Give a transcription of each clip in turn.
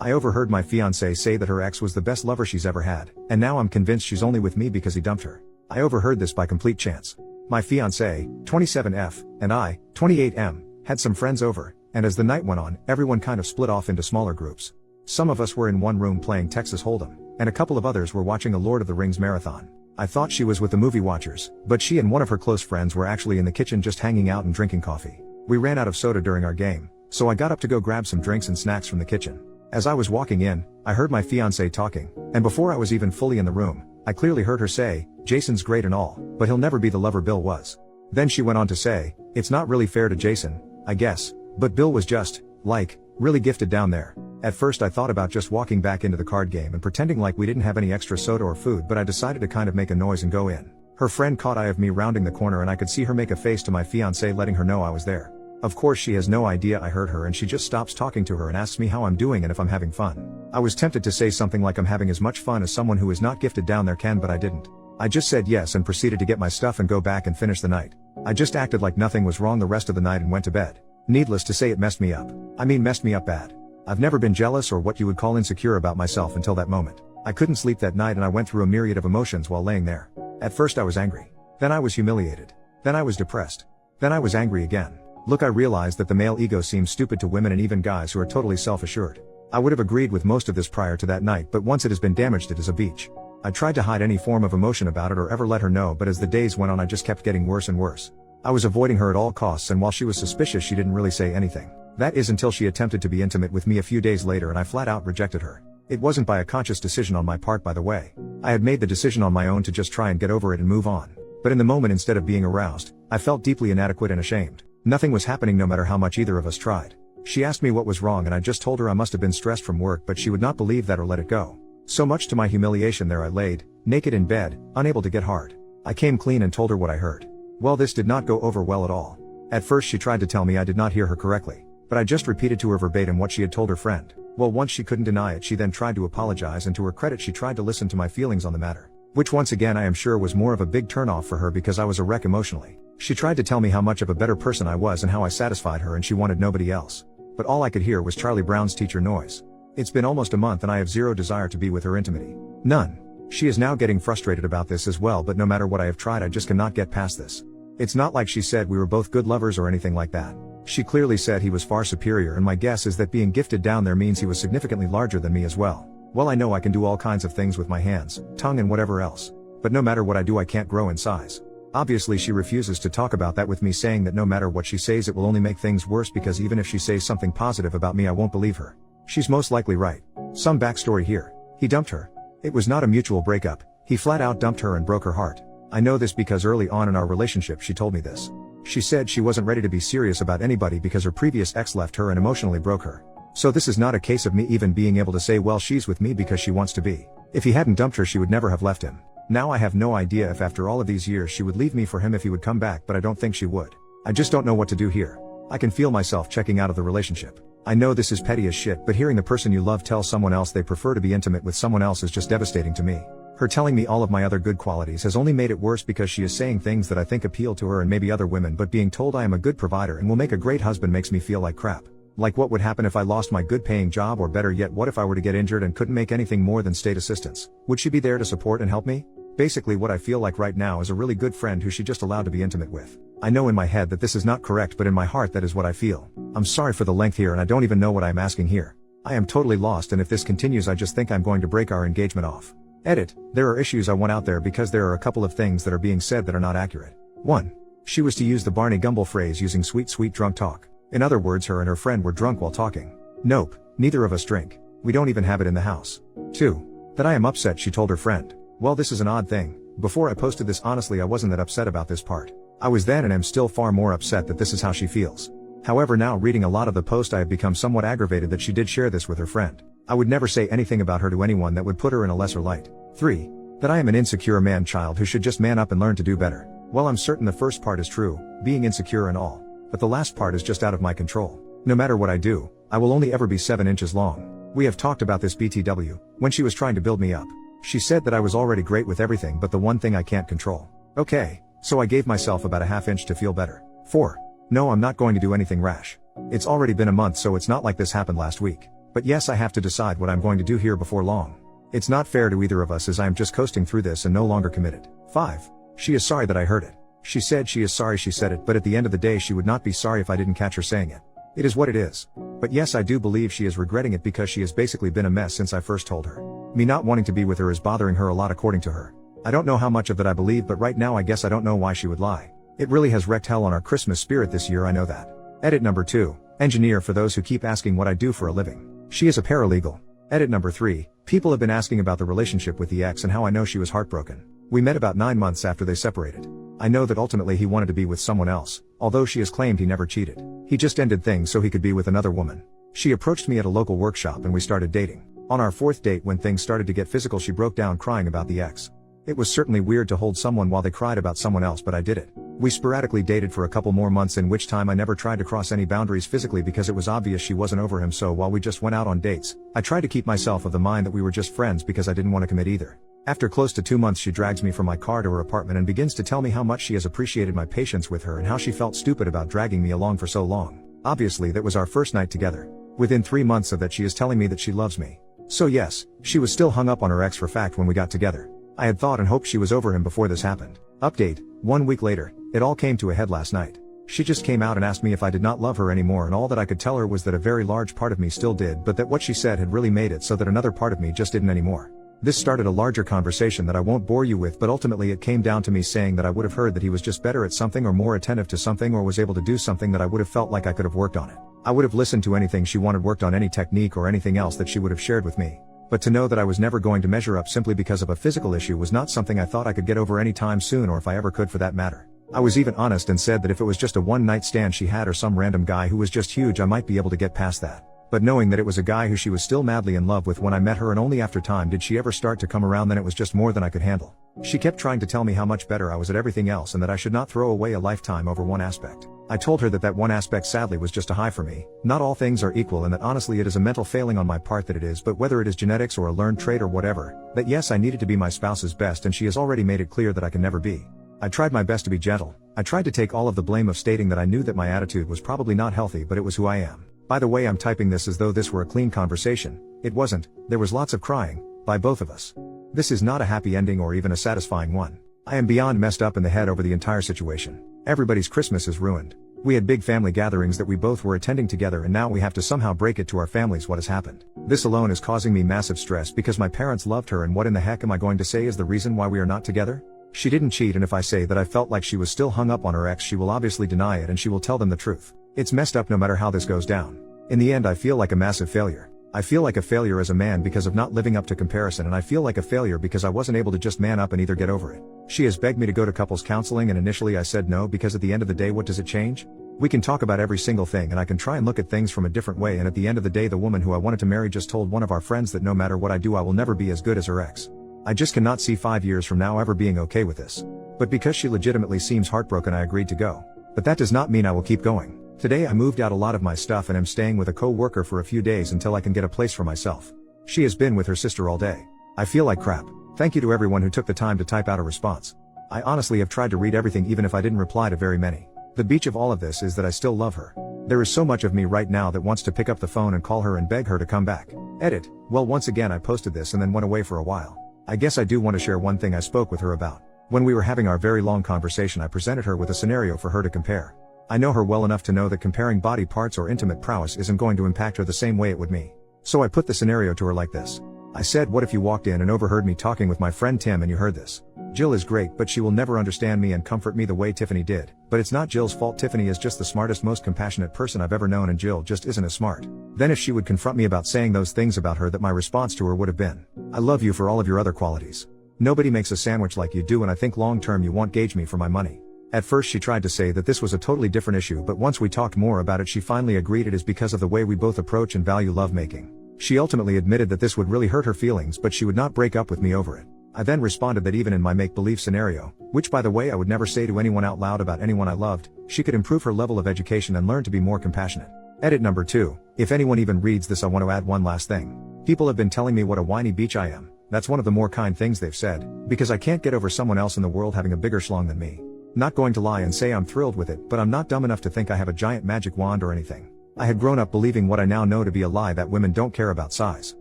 I overheard my fiancée say that her ex was the best lover she's ever had, and now I'm convinced she's only with me because he dumped her. I overheard this by complete chance. My fiancée, 27F, and I, 28M, had some friends over, and as the night went on, everyone kind of split off into smaller groups. Some of us were in one room playing Texas Hold'em, and a couple of others were watching a Lord of the Rings marathon. I thought she was with the movie watchers, but she and one of her close friends were actually in the kitchen just hanging out and drinking coffee. We ran out of soda during our game, so I got up to go grab some drinks and snacks from the kitchen. As I was walking in, I heard my fiancée talking, and before I was even fully in the room, I clearly heard her say, "Jason's great and all, but he'll never be the lover Bill was." Then she went on to say, "It's not really fair to Jason, I guess, but Bill was just, like, really gifted down there." At first I thought about just walking back into the card game and pretending like we didn't have any extra soda or food, but I decided to kind of make a noise and go in. Her friend caught eye of me rounding the corner and I could see her make a face to my fiancée letting her know I was there. Of course she has no idea I heard her and she just stops talking to her and asks me how I'm doing and if I'm having fun. I was tempted to say something like I'm having as much fun as someone who is not gifted down there can, but I didn't. I just said yes and proceeded to get my stuff and go back and finish the night. I just acted like nothing was wrong the rest of the night and went to bed. Needless to say, it messed me up. I mean, messed me up bad. I've never been jealous or what you would call insecure about myself until that moment. I couldn't sleep that night and I went through a myriad of emotions while laying there. At first I was angry. Then I was humiliated. Then I was depressed. Then I was angry again. Look, I realized that the male ego seems stupid to women and even guys who are totally self-assured. I would have agreed with most of this prior to that night, but once it has been damaged, it is a beach. I tried to hide any form of emotion about it or ever let her know, but as the days went on I just kept getting worse and worse. I was avoiding her at all costs, and while she was suspicious she didn't really say anything. That is until she attempted to be intimate with me a few days later and I flat out rejected her. It wasn't by a conscious decision on my part, by the way. I had made the decision on my own to just try and get over it and move on. But in the moment, instead of being aroused, I felt deeply inadequate and ashamed. Nothing was happening no matter how much either of us tried. She asked me what was wrong and I just told her I must have been stressed from work, but she would not believe that or let it go. So much to my humiliation, there I laid, naked in bed, unable to get hard. I came clean and told her what I heard. Well, this did not go over well at all. At first she tried to tell me I did not hear her correctly, but I just repeated to her verbatim what she had told her friend. Well, once she couldn't deny it, she then tried to apologize, and to her credit she tried to listen to my feelings on the matter. Which once again I am sure was more of a big turnoff for her because I was a wreck emotionally. She tried to tell me how much of a better person I was and how I satisfied her, and she wanted nobody else. But all I could hear was Charlie Brown's teacher noise. It's been almost a month and I have zero desire to be with her intimately. None. She is now getting frustrated about this as well, but no matter what I have tried I just cannot get past this. It's not like she said we were both good lovers or anything like that. She clearly said he was far superior, and my guess is that being gifted down there means he was significantly larger than me as well. Well, I know I can do all kinds of things with my hands, tongue and whatever else. But no matter what I do I can't grow in size. Obviously she refuses to talk about that with me, saying that no matter what she says it will only make things worse, because even if she says something positive about me I won't believe her. She's most likely right. Some backstory here. He dumped her. It was not a mutual breakup. He flat out dumped her and broke her heart. I know this because early on in our relationship she told me this. She said she wasn't ready to be serious about anybody because her previous ex left her and emotionally broke her. So this is not a case of me even being able to say, well, she's with me because she wants to be. If he hadn't dumped her she would never have left him. Now I have no idea if after all of these years she would leave me for him if he would come back, but I don't think she would. I just don't know what to do here. I can feel myself checking out of the relationship. I know this is petty as shit, but hearing the person you love tell someone else they prefer to be intimate with someone else is just devastating to me. Her telling me all of my other good qualities has only made it worse because she is saying things that I think appeal to her and maybe other women, but being told I am a good provider and will make a great husband makes me feel like crap. Like what would happen if I lost my good paying job, or better yet, what if I were to get injured and couldn't make anything more than state assistance? Would she be there to support and help me? Basically what I feel like right now is a really good friend who she just allowed to be intimate with. I know in my head that this is not correct, but in my heart that is what I feel. I'm sorry for the length here and I don't even know what I'm asking here. I am totally lost, and if this continues I just think I'm going to break our engagement off. Edit. There are issues I want out there because there are a couple of things that are being said that are not accurate. 1. She was to use the Barney Gumble phrase using sweet drunk talk. In other words, her and her friend were drunk while talking. Nope. Neither of us drink. We don't even have it in the house. 2. That I am upset, she told her friend. Well, this is an odd thing. Before I posted this, honestly I wasn't that upset about this part. I was then and am still far more upset that this is how she feels. However, now reading a lot of the post I have become somewhat aggravated that she did share this with her friend. I would never say anything about her to anyone that would put her in a lesser light. 3. That I am an insecure man-child who should just man up and learn to do better. Well, I'm certain the first part is true, being insecure and all. But the last part is just out of my control. No matter what I do, I will only ever be 7 inches long. We have talked about this BTW, when she was trying to build me up. She said that I was already great with everything but the one thing I can't control. Okay, so I gave myself about a ½ inch to feel better. 4. No, I'm not going to do anything rash. It's already been a month, so it's not like this happened last week. But yes, I have to decide what I'm going to do here before long. It's not fair to either of us as I am just coasting through this and no longer committed. 5. She is sorry that I heard it. She said she is sorry she said it, but at the end of the day she would not be sorry if I didn't catch her saying it. It is what it is. But yes, I do believe she is regretting it because she has basically been a mess since I first told her. Me not wanting to be with her is bothering her a lot according to her. I don't know how much of that I believe, but right now I guess I don't know why she would lie. It really has wrecked hell on our Christmas spirit this year, I know that. Edit number 2. Engineer, for those who keep asking what I do for a living. She is a paralegal. Edit number 3. People have been asking about the relationship with the ex and how I know she was heartbroken. We met about 9 months after they separated. I know that ultimately he wanted to be with someone else, although she has claimed he never cheated. He just ended things so he could be with another woman. She approached me at a local workshop and we started dating. On our 4th date, when things started to get physical, she broke down crying about the ex. It was certainly weird to hold someone while they cried about someone else, but I did it. We sporadically dated for a couple more months, in which time I never tried to cross any boundaries physically because it was obvious she wasn't over him, so while we just went out on dates, I tried to keep myself of the mind that we were just friends because I didn't want to commit either. After close to 2 months, she drags me from my car to her apartment and begins to tell me how much she has appreciated my patience with her and how she felt stupid about dragging me along for so long. Obviously that was our first night together. Within 3 months of that she is telling me that she loves me. So yes, she was still hung up on her ex for fact when we got together. I had thought and hoped she was over him before this happened. Update, 1 week later, it all came to a head last night. She just came out and asked me if I did not love her anymore, and all that I could tell her was that a very large part of me still did, but that what she said had really made it so that another part of me just didn't anymore. This started a larger conversation that I won't bore you with, but ultimately it came down to me saying that I would have heard that he was just better at something or more attentive to something or was able to do something that I would have felt like I could have worked on it. I would have listened to anything she wanted worked on, any technique or anything else that she would have shared with me. But to know that I was never going to measure up simply because of a physical issue was not something I thought I could get over any time soon, or if I ever could for that matter. I was even honest and said that if it was just a one-night stand she had or some random guy who was just huge, I might be able to get past that. But knowing that it was a guy who she was still madly in love with when I met her, and only after time did she ever start to come around, then it was just more than I could handle. She kept trying to tell me how much better I was at everything else and that I should not throw away a lifetime over one aspect. I told her that that one aspect sadly was just a high for me. Not all things are equal, and that honestly it is a mental failing on my part that it is, but whether it is genetics or a learned trait or whatever, that yes, I needed to be my spouse's best, and she has already made it clear that I can never be. I tried my best to be gentle. I tried to take all of the blame of stating that I knew that my attitude was probably not healthy, but it was who I am. By the way, I'm typing this as though this were a clean conversation. It wasn't. There was lots of crying, by both of us. This is not a happy ending or even a satisfying one. I am beyond messed up in the head over the entire situation. Everybody's Christmas is ruined. We had big family gatherings that we both were attending together, and now we have to somehow break it to our families what has happened. This alone is causing me massive stress because my parents loved her, and what in the heck am I going to say is the reason why we are not together? She didn't cheat, and if I say that I felt like she was still hung up on her ex, she will obviously deny it and she will tell them the truth. It's messed up no matter how this goes down. In the end, I feel like a massive failure. I feel like a failure as a man because of not living up to comparison, and I feel like a failure because I wasn't able to just man up and either get over it. She has begged me to go to couples counseling, and initially I said no because at the end of the day, what does it change? We can talk about every single thing and I can try and look at things from a different way, and at the end of the day, the woman who I wanted to marry just told one of our friends that no matter what I do, I will never be as good as her ex. I just cannot see 5 years from now ever being okay with this. But because she legitimately seems heartbroken, I agreed to go. But that does not mean I will keep going. Today I moved out a lot of my stuff and am staying with a co-worker for a few days until I can get a place for myself. She has been with her sister all day. I feel like crap. Thank you to everyone who took the time to type out a response. I honestly have tried to read everything, even if I didn't reply to very many. The beach of all of this is that I still love her. There is so much of me right now that wants to pick up the phone and call her and beg her to come back. Edit. Well, once again I posted this and then went away for a while. I guess I do want to share one thing I spoke with her about. When we were having our very long conversation, I presented her with a scenario for her to compare. I know her well enough to know that comparing body parts or intimate prowess isn't going to impact her the same way it would me. So I put the scenario to her like this. I said, what if you walked in and overheard me talking with my friend Tim and you heard this? Jill is great, but she will never understand me and comfort me the way Tiffany did. But it's not Jill's fault. Tiffany is just the smartest, most compassionate person I've ever known, and Jill just isn't as smart. Then if she would confront me about saying those things about her, that my response to her would have been, I love you for all of your other qualities. Nobody makes a sandwich like you do, and I think long term you won't gauge me for my money. At first she tried to say that this was a totally different issue, but once we talked more about it, she finally agreed it is because of the way we both approach and value lovemaking. She ultimately admitted that this would really hurt her feelings, but she would not break up with me over it. I then responded that even in my make-believe scenario, which by the way I would never say to anyone out loud about anyone I loved, she could improve her level of education and learn to be more compassionate. Edit number 2. If anyone even reads this, I want to add one last thing. People have been telling me what a whiny bitch I am. That's one of the more kind things they've said, because I can't get over someone else in the world having a bigger schlong than me. Not going to lie and say I'm thrilled with it, but I'm not dumb enough to think I have a giant magic wand or anything. I had grown up believing what I now know to be a lie, that women don't care about size.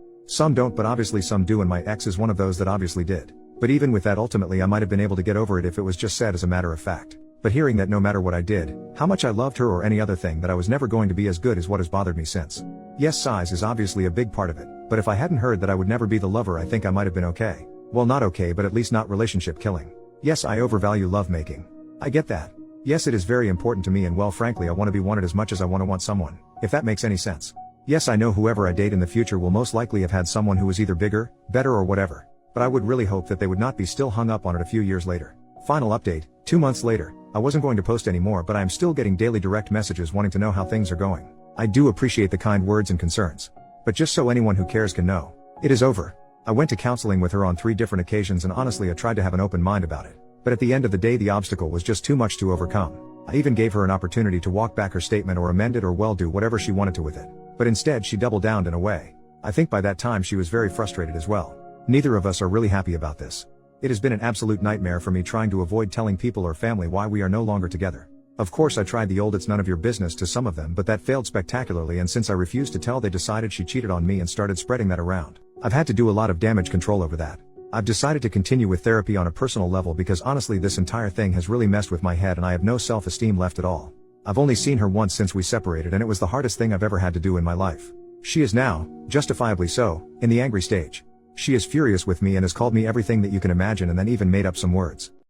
Some don't, but obviously some do, and my ex is one of those that obviously did. But even with that, ultimately I might have been able to get over it if it was just said as a matter of fact. But hearing that no matter what I did, how much I loved her or any other thing, that I was never going to be as good, is what has bothered me since. Yes, size is obviously a big part of it, but if I hadn't heard that I would never be the lover, I think I might have been okay. Well, not okay, but at least not relationship killing. Yes, I overvalue lovemaking. I get that. Yes, it is very important to me, and well, frankly, I want to be wanted as much as I want someone, if that makes any sense. Yes, I know whoever I date in the future will most likely have had someone who is either bigger, better, or whatever, but I would really hope that they would not be still hung up on it a few years later. Final update, 2 months later. I wasn't going to post anymore, but I am still getting daily direct messages wanting to know how things are going. I do appreciate the kind words and concerns. But just so anyone who cares can know, it is over. I went to counseling with her on 3 different occasions, and honestly I tried to have an open mind about it. But at the end of the day, the obstacle was just too much to overcome. I even gave her an opportunity to walk back her statement or amend it or well, do whatever she wanted to with it. But instead she doubled down in a way. I think by that time she was very frustrated as well. Neither of us are really happy about this. It has been an absolute nightmare for me trying to avoid telling people or family why we are no longer together. Of course I tried the old "it's none of your business" to some of them, but that failed spectacularly, and since I refused to tell, they decided she cheated on me and started spreading that around. I've had to do a lot of damage control over that. I've decided to continue with therapy on a personal level because honestly this entire thing has really messed with my head and I have no self-esteem left at all. I've only seen her once since we separated, and it was the hardest thing I've ever had to do in my life. She is now, justifiably so, in the angry stage. She is furious with me and has called me everything that you can imagine, and then even made up some words.